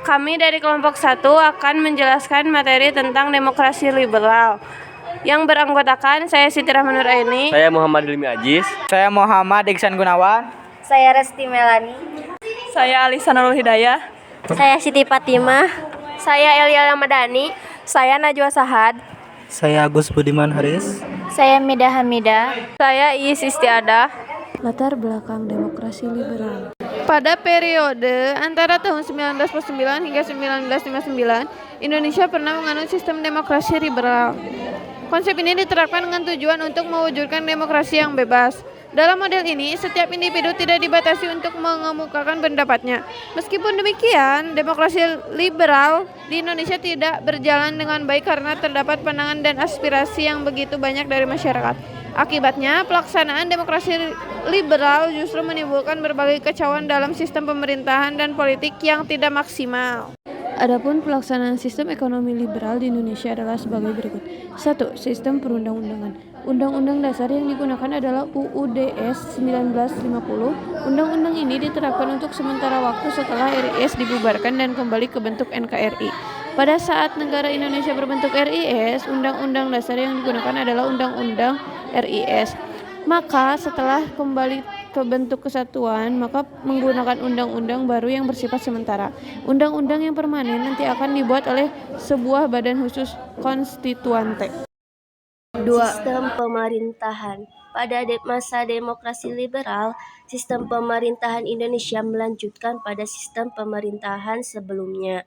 Kami dari kelompok 1 akan menjelaskan materi tentang demokrasi liberal yang beranggotakan saya Siti Rahmanur Aini, saya Muhammad Ilmi Ajis, saya Muhammad Iksan Gunawan, saya Resti Melani, saya Alisa Nurul Hidayah, saya Siti Fatimah, saya Elia Ramadhani, saya Najwa Sahad, saya Agus Budiman Haris, saya Mida Hamida, saya Iis Istiadah. Latar belakang demokrasi liberal. Pada periode antara tahun 1949 hingga 1959, Indonesia pernah menganut sistem demokrasi liberal. Konsep ini diterapkan dengan tujuan untuk mewujudkan demokrasi yang bebas. Dalam model ini, setiap individu tidak dibatasi untuk mengemukakan pendapatnya. Meskipun demikian, demokrasi liberal di Indonesia tidak berjalan dengan baik karena terdapat pandangan dan aspirasi yang begitu banyak dari masyarakat. Akibatnya, pelaksanaan demokrasi liberal justru menimbulkan berbagai kekacauan dalam sistem pemerintahan dan politik yang tidak maksimal. Adapun pelaksanaan sistem ekonomi liberal di Indonesia adalah sebagai berikut. 1. Sistem perundang-undangan. Undang-undang dasar yang digunakan adalah UUDS 1950. Undang-undang ini diterapkan untuk sementara waktu setelah RIS dibubarkan dan kembali ke bentuk NKRI. Pada saat negara Indonesia berbentuk RIS, undang-undang dasar yang digunakan adalah Undang-Undang RIS. Maka setelah kembali ke bentuk kesatuan, maka menggunakan undang-undang baru yang bersifat sementara. Undang-undang yang permanen nanti akan dibuat oleh sebuah badan khusus konstituante. 2. Sistem pemerintahan. Pada masa demokrasi liberal, sistem pemerintahan Indonesia melanjutkan pada sistem pemerintahan sebelumnya,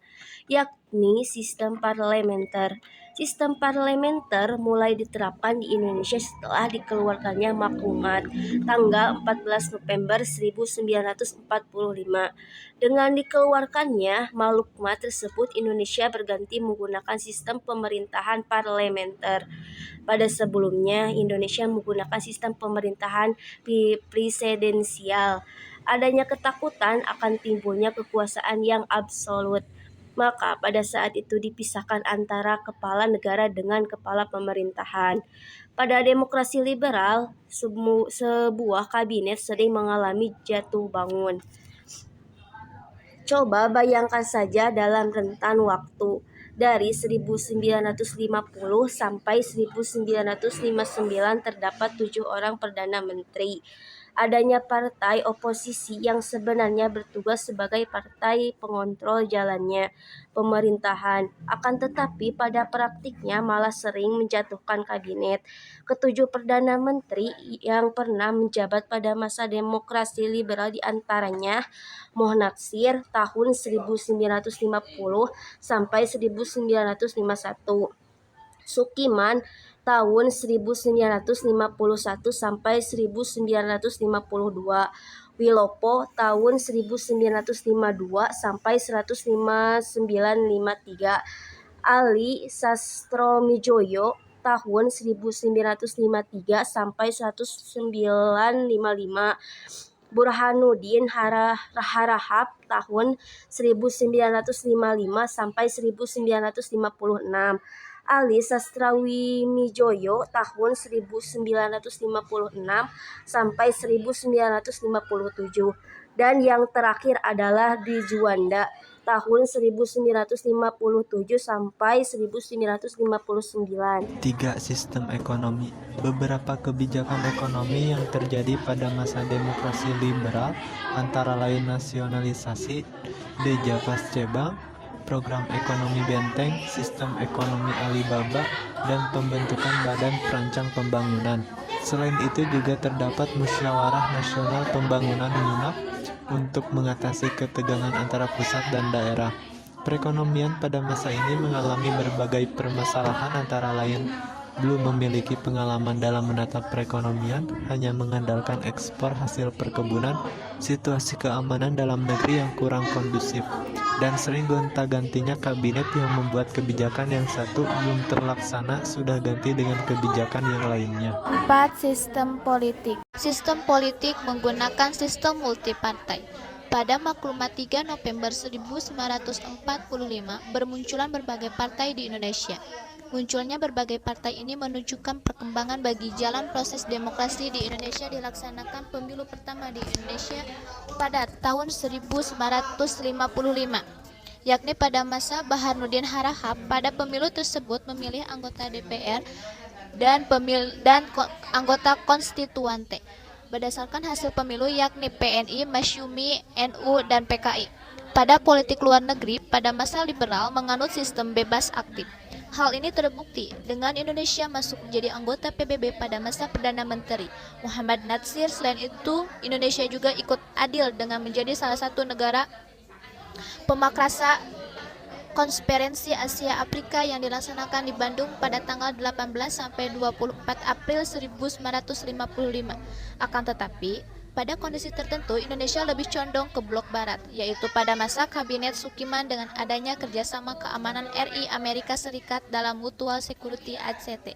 yakni sistem parlementer. Sistem parlementer mulai diterapkan di Indonesia setelah dikeluarkannya maklumat tanggal 14 November 1945. Dengan dikeluarkannya maklumat tersebut, Indonesia berganti menggunakan sistem pemerintahan parlementer. Pada sebelumnya, Indonesia menggunakan sistem pemerintahan presidensial. Adanya ketakutan akan timbulnya kekuasaan yang absolut. Maka pada saat itu dipisahkan antara kepala negara dengan kepala pemerintahan. Pada demokrasi liberal, sebuah kabinet sering mengalami jatuh bangun. Coba bayangkan saja dalam rentan waktu dari 1950 sampai 1959 terdapat 7 orang Perdana Menteri. Adanya partai oposisi yang sebenarnya bertugas sebagai partai pengontrol jalannya pemerintahan, akan tetapi pada praktiknya malah sering menjatuhkan kabinet. Ketujuh Perdana Menteri yang pernah menjabat pada masa demokrasi liberal diantaranya Moh Natsir tahun 1950 sampai 1951, Sukiman tahun 1951 sampai 1952, Wilopo tahun 1952 sampai 1953, Ali Sastromijoyo tahun 1953 sampai 1955, Burhanuddin Harahap tahun 1955 sampai 1956, Ali Sastrawimijoyo tahun 1956 sampai 1957, dan yang terakhir adalah Di Juanda tahun 1957 sampai 1959. 3. Sistem ekonomi. Beberapa kebijakan ekonomi yang terjadi pada masa demokrasi liberal antara lain nasionalisasi, Deja Pascebang, program ekonomi benteng, sistem ekonomi Alibaba, dan pembentukan Badan Perancang Pembangunan. Selain itu juga terdapat Musyawarah Nasional Pembangunan MUNAP untuk mengatasi ketegangan antara pusat dan daerah. Perekonomian pada masa ini mengalami berbagai permasalahan, antara lain belum memiliki pengalaman dalam menata perekonomian, hanya mengandalkan ekspor hasil perkebunan, situasi keamanan dalam negeri yang kurang kondusif, dan sering gonta-gantinya kabinet yang membuat kebijakan yang satu belum terlaksana sudah ganti dengan kebijakan yang lainnya. 4. Sistem politik. Sistem politik menggunakan sistem multipartai. Pada maklumat 3 November 1945 bermunculan berbagai partai di Indonesia. Munculnya berbagai partai ini menunjukkan perkembangan bagi jalan proses demokrasi di Indonesia. Dilaksanakan pemilu pertama di Indonesia pada tahun 1955. yakni pada masa Baharudin Harahap. Pada pemilu tersebut memilih anggota DPR dan anggota konstituante berdasarkan hasil pemilu, yakni PNI, Masyumi, NU, dan PKI. Pada politik luar negeri, pada masa liberal menganut sistem bebas aktif. Hal ini terbukti dengan Indonesia masuk menjadi anggota PBB pada masa Perdana Menteri Muhammad Natsir. Selain itu, Indonesia juga ikut adil dengan menjadi salah satu negara pemakrasa Konferensi Asia Afrika yang dilaksanakan di Bandung pada tanggal 18 sampai 24 April 1955. Akan tetapi, pada kondisi tertentu Indonesia lebih condong ke blok barat, yaitu pada masa Kabinet Sukiman dengan adanya kerjasama keamanan RI Amerika Serikat dalam Mutual Security ACT.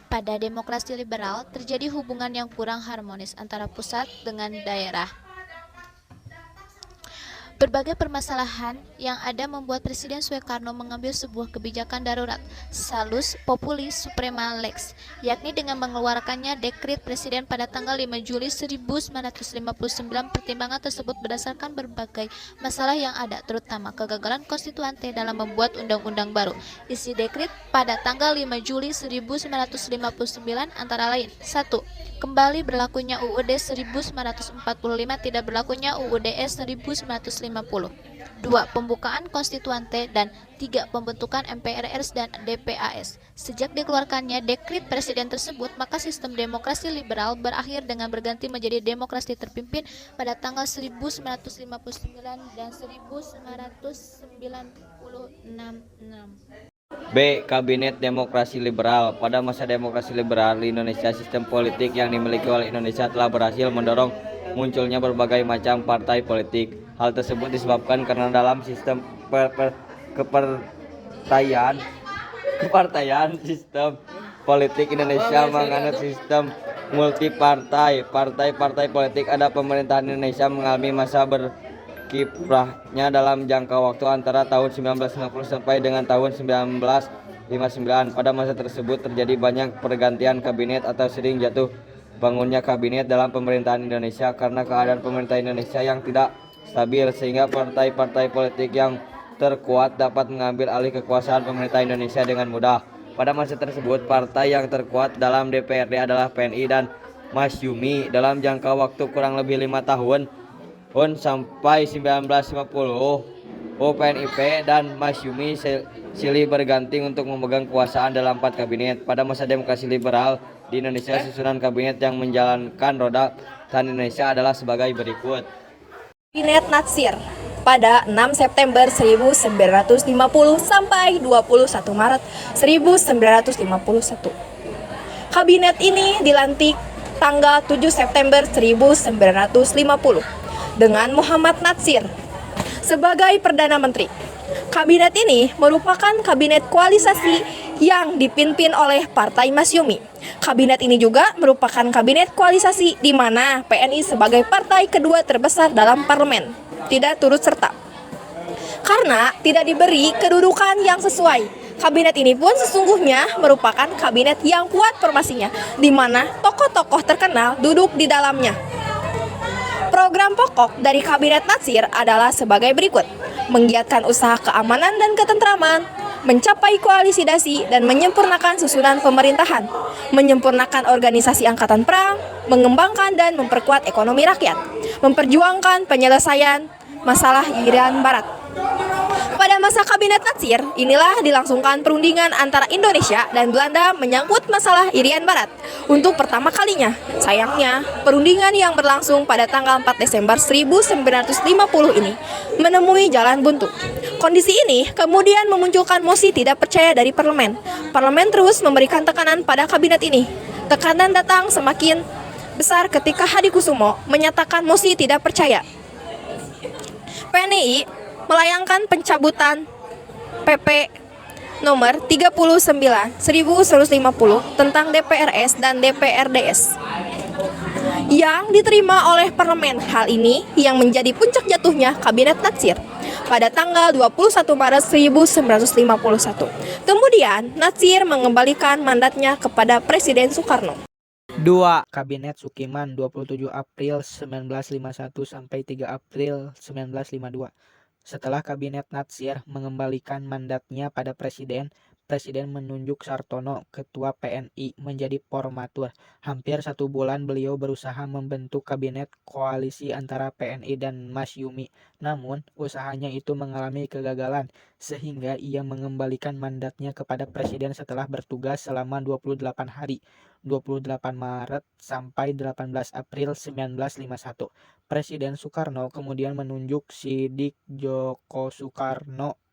Pada demokrasi liberal terjadi hubungan yang kurang harmonis antara pusat dengan daerah. Berbagai permasalahan yang ada membuat Presiden Soekarno mengambil sebuah kebijakan darurat, Salus Populi Suprema Lex, yakni dengan mengeluarkannya dekret Presiden pada tanggal 5 Juli 1959. Pertimbangan tersebut berdasarkan berbagai masalah yang ada, terutama kegagalan konstituante dalam membuat undang-undang baru. Isi dekret pada tanggal 5 Juli 1959 antara lain: 1. Kembali berlakunya UUD 1945, tidak berlakunya UUDS 1950. 2. Pembukaan konstituante, dan 3. Pembentukan MPRS dan DPAS. Sejak dikeluarkannya dekret presiden tersebut, maka sistem demokrasi liberal berakhir dengan berganti menjadi demokrasi terpimpin pada tanggal 1959 dan 1996. B. Kabinet Demokrasi Liberal. Pada masa demokrasi liberal di Indonesia, sistem politik yang dimiliki oleh Indonesia telah berhasil mendorong munculnya berbagai macam partai politik. Hal tersebut disebabkan karena dalam sistem kepartaian sistem politik Indonesia menganut sistem multipartai. Partai-partai politik ada pemerintahan Indonesia mengalami masa berkiprahnya dalam jangka waktu antara tahun 1950 sampai dengan tahun 1959. Pada masa tersebut terjadi banyak pergantian kabinet atau sering jatuh bangunnya kabinet dalam pemerintahan Indonesia karena keadaan pemerintah Indonesia yang tidak stabil, sehingga partai-partai politik yang terkuat dapat mengambil alih kekuasaan pemerintah Indonesia dengan mudah. Pada masa tersebut, partai yang terkuat dalam DPRD adalah PNI dan Masyumi. Dalam jangka waktu kurang lebih 5 tahun sampai 1950, PNIP dan Masyumi silih berganti untuk memegang kekuasaan dalam 4 kabinet. Pada masa demokrasi liberal di Indonesia, susunan kabinet yang menjalankan roda pemerintahan Indonesia adalah sebagai berikut. Kabinet Natsir pada 6 September 1950 sampai 21 Maret 1951. Kabinet ini dilantik tanggal 7 September 1950 dengan Muhammad Natsir sebagai Perdana Menteri. Kabinet ini merupakan kabinet koalisasi yang dipimpin oleh Partai Masyumi. Kabinet ini juga merupakan kabinet koalisasi di mana PNI sebagai partai kedua terbesar dalam parlemen tidak turut serta karena tidak diberi kedudukan yang sesuai. Kabinet ini pun sesungguhnya merupakan kabinet yang kuat formasinya, di mana tokoh-tokoh terkenal duduk di dalamnya. Program pokok dari Kabinet Natsir adalah sebagai berikut: menggiatkan usaha keamanan dan ketentraman, mencapai koalisi dasi dan menyempurnakan susunan pemerintahan, menyempurnakan organisasi angkatan perang, mengembangkan dan memperkuat ekonomi rakyat, memperjuangkan penyelesaian masalah Irian Barat. Pada masa Kabinet Natsir, inilah dilangsungkan perundingan antara Indonesia dan Belanda menyangkut masalah Irian Barat untuk pertama kalinya. Sayangnya, perundingan yang berlangsung pada tanggal 4 Desember 1950 ini menemui jalan buntu. Kondisi ini kemudian memunculkan mosi tidak percaya dari parlemen. Parlemen terus memberikan tekanan pada kabinet ini. Tekanan datang semakin besar ketika Hadikusumo menyatakan mosi tidak percaya. PNI melayangkan pencabutan PP nomor 39/1950 tentang DPRS dan DPRDS yang diterima oleh parlemen. Hal ini yang menjadi puncak jatuhnya Kabinet Natsir pada tanggal 21 Maret 1951. Kemudian Natsir mengembalikan mandatnya kepada Presiden Soekarno. 2. Kabinet Sukiman 27 April 1951 sampai 3 April 1952. Setelah Kabinet Natsir mengembalikan mandatnya pada Presiden, Presiden menunjuk Sartono, Ketua PNI, menjadi formatur. Hampir 1 bulan beliau berusaha membentuk kabinet koalisi antara PNI dan Masyumi. Namun, usahanya itu mengalami kegagalan, sehingga ia mengembalikan mandatnya kepada Presiden setelah bertugas selama 28 hari, 28 Maret sampai 18 April 1951. Presiden Soekarno kemudian menunjuk Sidik Djoko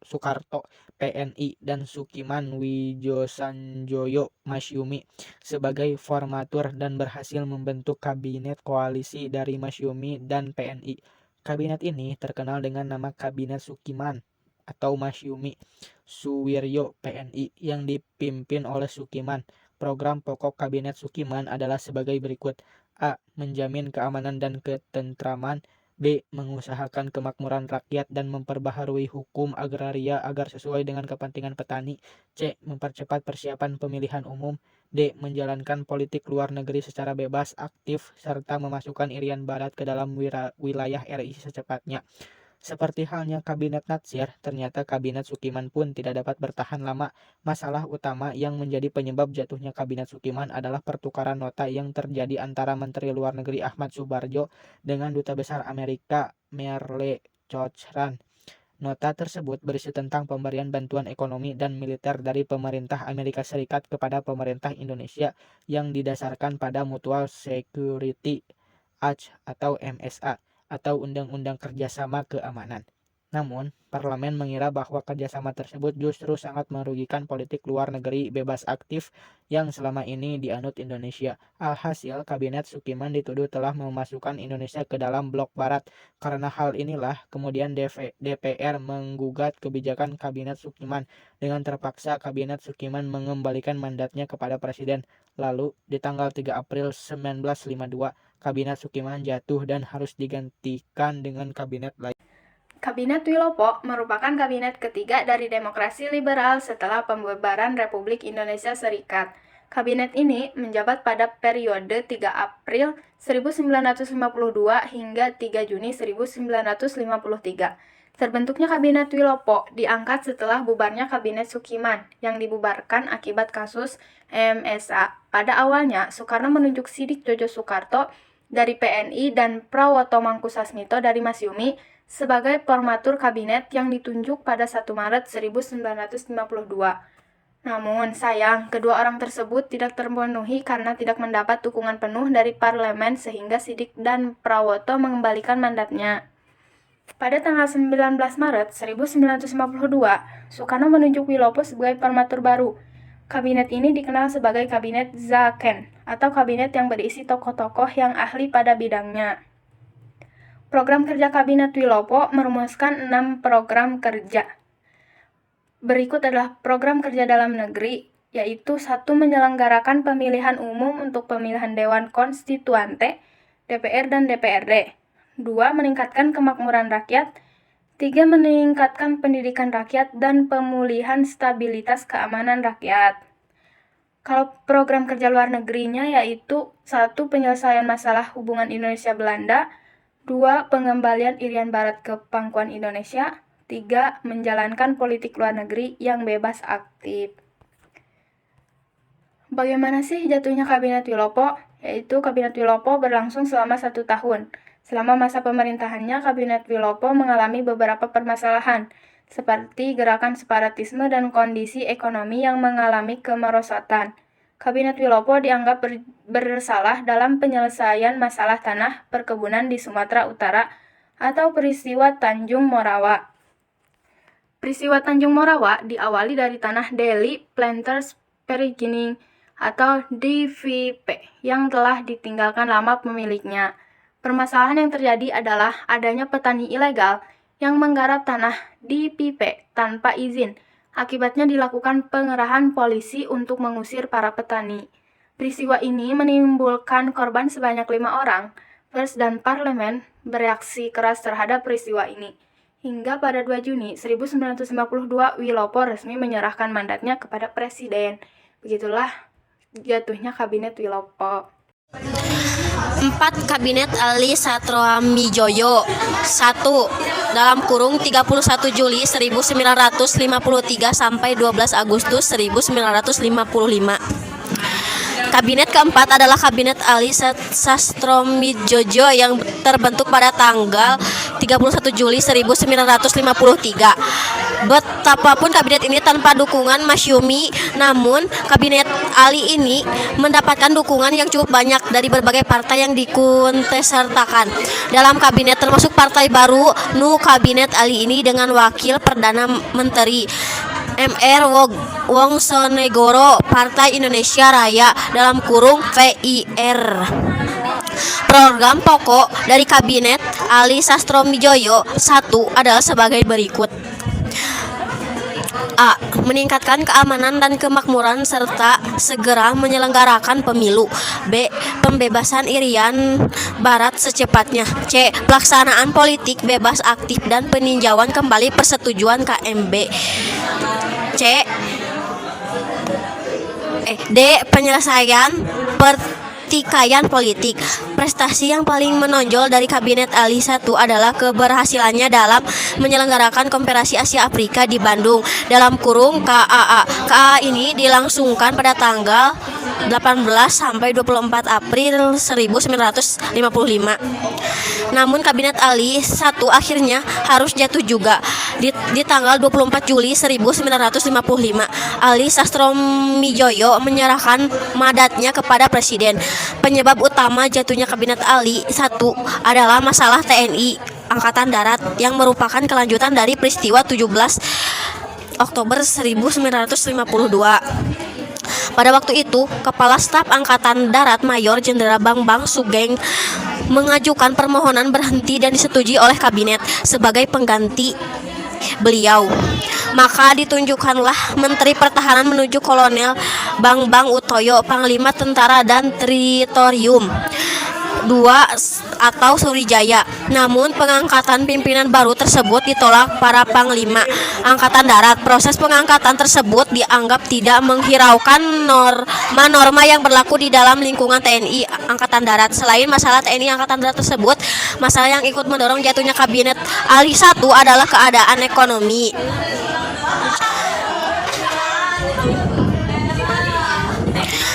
Soekarto PNI dan Sukiman Wijosanjoyo Masyumi sebagai formatur dan berhasil membentuk kabinet koalisi dari Masyumi dan PNI. Kabinet ini terkenal dengan nama Kabinet Sukiman atau Masyumi Suwiryo PNI yang dipimpin oleh Sukiman. Program pokok Kabinet Sukiman adalah sebagai berikut. A. Menjamin keamanan dan ketentraman. B. Mengusahakan kemakmuran rakyat dan memperbaharui hukum agraria agar sesuai dengan kepentingan petani. C. Mempercepat persiapan pemilihan umum. D. Menjalankan politik luar negeri secara bebas, aktif, serta memasukkan Irian Barat ke dalam wilayah RI secepatnya. Seperti halnya Kabinet Natsir, ternyata Kabinet Sukiman pun tidak dapat bertahan lama. Masalah utama yang menjadi penyebab jatuhnya Kabinet Sukiman adalah pertukaran nota yang terjadi antara Menteri Luar Negeri Ahmad Subarjo dengan Duta Besar Amerika Merle Chochrane. Nota tersebut berisi tentang pemberian bantuan ekonomi dan militer dari pemerintah Amerika Serikat kepada pemerintah Indonesia yang didasarkan pada Mutual Security Act atau MSA atau Undang-Undang Kerjasama Keamanan. Namun, parlemen mengira bahwa kerjasama tersebut justru sangat merugikan politik luar negeri bebas aktif yang selama ini dianut Indonesia. Alhasil, Kabinet Sukiman dituduh telah memasukkan Indonesia ke dalam blok barat. Karena hal inilah, kemudian DPR menggugat kebijakan Kabinet Sukiman. Dengan terpaksa, Kabinet Sukiman mengembalikan mandatnya kepada Presiden. Lalu, di tanggal 3 April 1952, Kabinet Sukiman jatuh dan harus digantikan dengan kabinet lain. Kabinet Wilopo merupakan kabinet ketiga dari demokrasi liberal setelah pembubaran Republik Indonesia Serikat. Kabinet ini menjabat pada periode 3 April 1952 hingga 3 Juni 1953. Terbentuknya Kabinet Wilopo diangkat setelah bubarnya Kabinet Sukiman yang dibubarkan akibat kasus MSA. Pada awalnya, Soekarno menunjuk Sidik Djoko Soekarto dari PNI dan Prawoto Mangkusasmito dari Masyumi sebagai formatur kabinet yang ditunjuk pada 1 Maret 1952. Namun, sayang, kedua orang tersebut tidak terpenuhi karena tidak mendapat dukungan penuh dari parlemen sehingga Sidik dan Prawoto mengembalikan mandatnya. Pada tanggal 19 Maret 1952, Soekarno menunjuk Wilopo sebagai formatur baru. Kabinet ini dikenal sebagai Kabinet Zaken atau kabinet yang berisi tokoh-tokoh yang ahli pada bidangnya. Program kerja Kabinet Wilopo merumuskan 6 program kerja. Berikut adalah program kerja dalam negeri, yaitu 1. Menyelenggarakan pemilihan umum untuk pemilihan Dewan Konstituante, DPR dan DPRD. 2. Meningkatkan kemakmuran rakyat. 3. Meningkatkan pendidikan rakyat dan pemulihan stabilitas keamanan rakyat. Kalau program kerja luar negerinya yaitu 1. Penyelesaian masalah hubungan Indonesia-Belanda. 2. Pengembalian Irian Barat ke pangkuan Indonesia. 3. Menjalankan politik luar negeri yang bebas aktif. Bagaimana sih jatuhnya Kabinet Wilopo? Yaitu Kabinet Wilopo berlangsung selama 1 tahun. Selama masa pemerintahannya, Kabinet Wilopo mengalami beberapa permasalahan, seperti gerakan separatisme dan kondisi ekonomi yang mengalami kemerosotan. Kabinet Wilopo dianggap bersalah dalam penyelesaian masalah tanah perkebunan di Sumatera Utara atau peristiwa Tanjung Morawa. Peristiwa Tanjung Morawa diawali dari tanah Delhi Planters Beginning atau DVP yang telah ditinggalkan lama pemiliknya. Permasalahan yang terjadi adalah adanya petani ilegal yang menggarap tanah DVP tanpa izin. Akibatnya dilakukan pengerahan polisi untuk mengusir para petani. Peristiwa ini menimbulkan korban sebanyak 5 orang. Pers dan parlemen bereaksi keras terhadap peristiwa ini. Hingga pada 2 Juni 1952, Wilopo resmi menyerahkan mandatnya kepada presiden. Begitulah jatuhnya Kabinet Wilopo. 4. Kabinet Ali Satroamidjojo 1. Dalam kurung 31 Juli 1953 sampai 12 Agustus 1955. Kabinet keempat adalah Kabinet Ali Sastromidjojo yang terbentuk pada tanggal 31 Juli 1953. Betapapun kabinet ini tanpa dukungan Masyumi, namun Kabinet Ali ini mendapatkan dukungan yang cukup banyak dari berbagai partai yang diikutsertakan dalam kabinet, termasuk partai baru Nu Kabinet Ali ini dengan wakil Perdana Menteri Mr. Wongsonegoro Partai Indonesia Raya dalam kurung PIR. Program pokok dari Kabinet Ali Sastromidjojo 1 adalah sebagai berikut. A. Meningkatkan keamanan dan kemakmuran serta segera menyelenggarakan pemilu. B. Pembebasan Irian Barat secepatnya. C. Pelaksanaan politik bebas aktif dan peninjauan kembali persetujuan KMB. D. Penyelesaian pertikaian politik. Prestasi yang paling menonjol dari Kabinet Ali 1 adalah keberhasilannya dalam menyelenggarakan Konferensi Asia Afrika di Bandung dalam kurung KAA. KAA ini dilangsungkan pada tanggal 18 sampai 24 April 1955. Namun Kabinet Ali 1 akhirnya harus jatuh juga di tanggal 24 Juli 1955. Ali Sastromidjojo menyerahkan mandatnya kepada Presiden. Penyebab utama jatuhnya Kabinet Ali 1 adalah masalah TNI Angkatan Darat yang merupakan kelanjutan dari peristiwa 17 Oktober 1952. Pada waktu itu, Kepala Staf Angkatan Darat Mayor Jenderal Bambang Sugeng mengajukan permohonan berhenti dan disetujui oleh kabinet sebagai pengganti beliau. Maka ditunjukkanlah Menteri Pertahanan menuju Kolonel Bambang Utoyo, Panglima Tentara dan Teritorium 2 atau Surijaya. Namun pengangkatan pimpinan baru tersebut ditolak para panglima Angkatan Darat. Proses pengangkatan tersebut dianggap tidak menghiraukan norma-norma yang berlaku di dalam lingkungan TNI Angkatan Darat. Selain masalah TNI Angkatan Darat tersebut, masalah yang ikut mendorong jatuhnya Kabinet Ali 1 adalah keadaan ekonomi.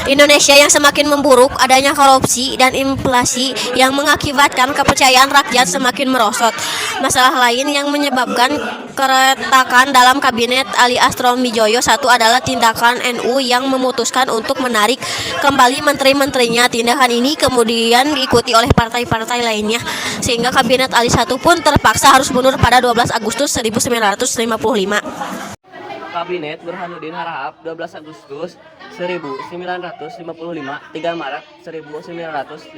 Indonesia yang semakin memburuk, adanya korupsi dan inflasi yang mengakibatkan kepercayaan rakyat semakin merosot. Masalah lain yang menyebabkan keretakan dalam Kabinet Ali Sastromidjojo 1 adalah tindakan NU yang memutuskan untuk menarik kembali menteri-menterinya. Tindakan ini kemudian diikuti oleh partai-partai lainnya, sehingga Kabinet Ali 1 pun terpaksa harus mundur pada 12 Agustus 1955. Kabinet Burhanuddin Harahap 12 Agustus 1955 3 Maret 1956.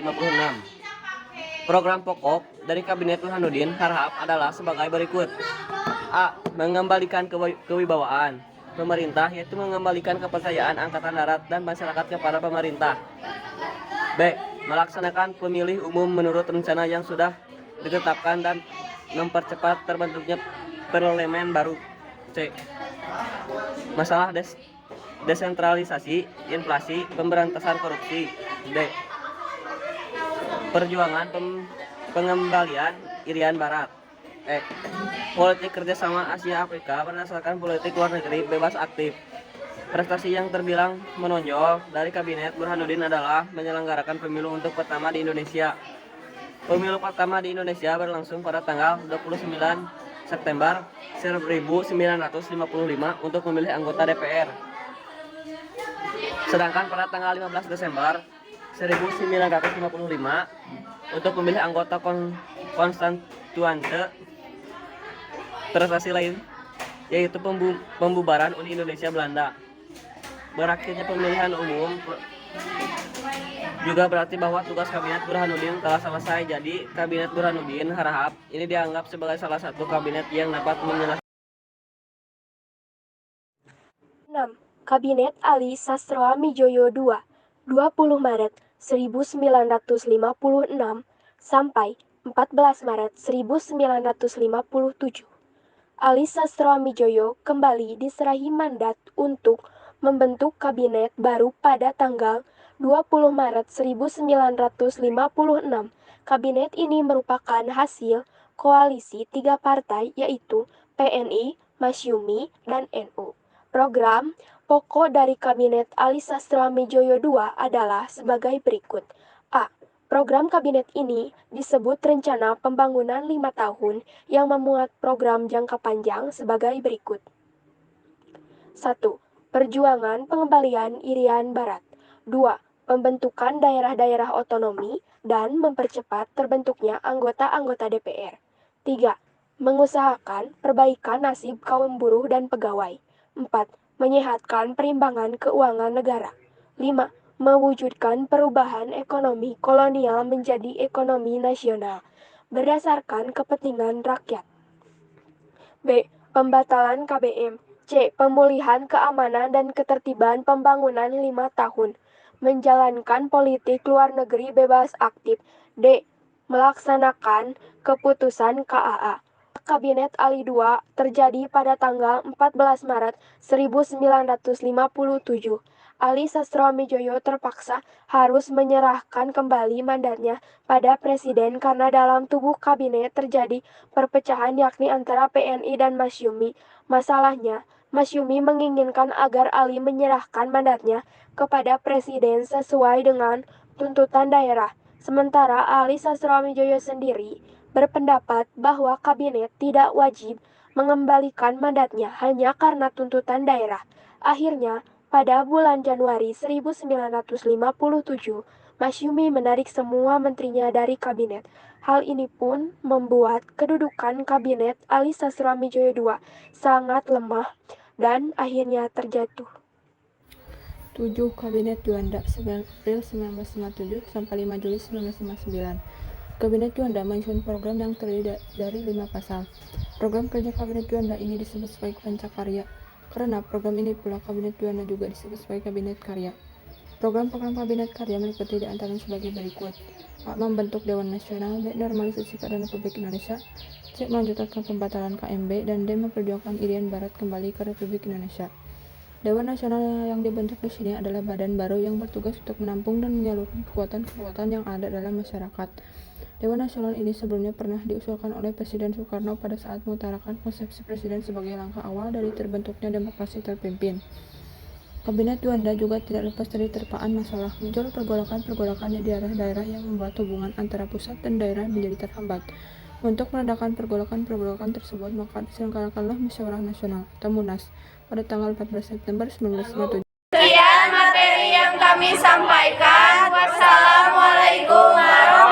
Program pokok dari Kabinet Burhanuddin Harahap adalah sebagai berikut. A. Mengembalikan kewibawaan pemerintah, yaitu mengembalikan kepercayaan Angkatan Darat dan masyarakat kepada pemerintah. B. Melaksanakan pemilih umum menurut rencana yang sudah ditetapkan dan mempercepat terbentuknya parlemen baru. C. Masalah desentralisasi, inflasi, pemberantasan korupsi. D. Perjuangan pengembalian Irian Barat. E. Politik kerjasama Asia Afrika berdasarkan politik luar negeri bebas aktif. Prestasi yang terbilang menonjol dari Kabinet Burhanuddin adalah menyelenggarakan pemilu untuk pertama di Indonesia. Pemilu pertama di Indonesia berlangsung pada tanggal 29 September 1955 untuk memilih anggota DPR. Sedangkan pada tanggal 15 Desember 1955 untuk memilih anggota konstituante. Prestasi lain yaitu pembubaran Uni Indonesia Belanda. Berakhirnya pemilihan umum juga berarti bahwa tugas Kabinet Burhanuddin telah selesai. Jadi Kabinet Burhanuddin Harahap ini dianggap sebagai salah satu kabinet yang dapat menyelesaikan. 6. Kabinet Ali Sastromidjojo 2 20 Maret 1956 sampai 14 Maret 1957. Ali Sastromidjojo kembali diserahi mandat untuk membentuk kabinet baru pada tanggal 20 Maret 1956. Kabinet ini merupakan hasil koalisi 3 partai yaitu PNI, Masyumi, dan NU. Program pokok dari Kabinet Ali Sastroamidjojo II adalah sebagai berikut. A. Program kabinet ini disebut Rencana Pembangunan 5 tahun yang memuat program jangka panjang sebagai berikut. 1. Perjuangan pengembalian Irian Barat. 2. Pembentukan daerah-daerah otonomi dan mempercepat terbentuknya anggota-anggota DPR. 3. Mengusahakan perbaikan nasib kaum buruh dan pegawai. 4. Menyehatkan perimbangan keuangan negara. 5. Mewujudkan perubahan ekonomi kolonial menjadi ekonomi nasional berdasarkan kepentingan rakyat. B. Pembatalan KBM. C. Pemulihan keamanan dan ketertiban pembangunan 5 tahun. Menjalankan politik luar negeri bebas aktif. D. Melaksanakan keputusan KAA. Kabinet Ali II terjadi pada tanggal 14 Maret 1957. Ali Sastroamidjojo terpaksa harus menyerahkan kembali mandatnya pada presiden karena dalam tubuh kabinet terjadi perpecahan yakni antara PNI dan Masyumi. Masalahnya, Masyumi menginginkan agar Ali menyerahkan mandatnya kepada presiden sesuai dengan tuntutan daerah. Sementara Ali Sastroamidjojo sendiri berpendapat bahwa kabinet tidak wajib mengembalikan mandatnya hanya karena tuntutan daerah. Akhirnya, pada bulan Januari 1957, Masyumi menarik semua menterinya dari kabinet. Hal ini pun membuat kedudukan kabinet Ali Sastroamidjojo II sangat lemah dan akhirnya terjatuh. 7. Kabinet Juanda 9 April 1957 sampai 5 Juli 1959. Kabinet Juanda menyusun program yang terdiri dari 5 pasal. Program kerja Kabinet Juanda ini disebut sebagai Pancakarya. Karena program ini pula Kabinet Juanda juga disebut sebagai Kabinet Karya. Program-program Kabinet Karya meliputi di antaranya sebagai berikut. A. Membentuk Dewan Nasional. B. Normalisasi keadaan Republik Indonesia. C. Melanjutkan pembatalan KMB. Dan D. Memperjuangkan Irian Barat kembali ke Republik Indonesia. Dewan Nasional yang dibentuk di sini adalah badan baru yang bertugas untuk menampung dan menyalurkan kekuatan-kekuatan yang ada dalam masyarakat. Dewan Nasional ini sebelumnya pernah diusulkan oleh Presiden Soekarno pada saat mengutarakan konsepsi presiden sebagai langkah awal dari terbentuknya demokrasi terpimpin. Kabinet Juanda juga tidak lepas dari terpaan masalah muncul pergolakan-pergolakan di daerah-daerah yang membuat hubungan antara pusat dan daerah menjadi terhambat. Untuk meredakan pergolakan-pergolakan tersebut, maka diselenggarakanlah Musyawarah Nasional atau MUNAS pada tanggal 14 September 1957. Sekian materi yang kami sampaikan. Wassalamualaikum warahmatullahi wabarakatuh.